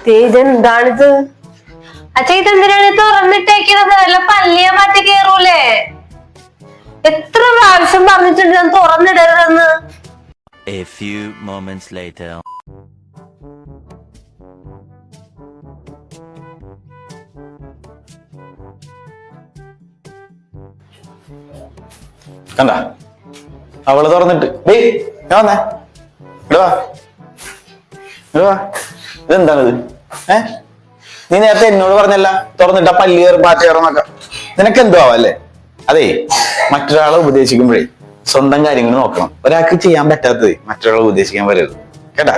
ഇതെന്താണിത്? അച്ഛാ ഇതെന്തിനാണ് തുറന്നിട്ടേക്കുന്നത്? വല്ല പല്ലിയ മാറ്റി കേറൂലേ? എത്ര പ്രാവശ്യം പറഞ്ഞിട്ടുണ്ട് ഞാൻ തുറന്നിടരുതെന്ന്. A few moments later. കണ്ട അവള് തുറന്നിട്ട് വന്നേ ഇതെന്താണിത്? നീ നേരത്തെ എന്നോട് പറഞ്ഞല്ല തുറന്നിട്ട പല്ലി കയറും പാറ്റ കയറുന്നൊക്കെ. നിനക്ക് എന്തോ ആവല്ലേ? അതേ, മറ്റൊരാളെ ഉപദേശിക്കുമ്പോഴേ സ്വന്തം കാര്യങ്ങൾ നോക്കണം. ഒരാൾക്ക് ചെയ്യാൻ പറ്റാത്തത് മറ്റൊരാളെ ഉപദേശിക്കാൻ വരരുത് കേട്ടാ.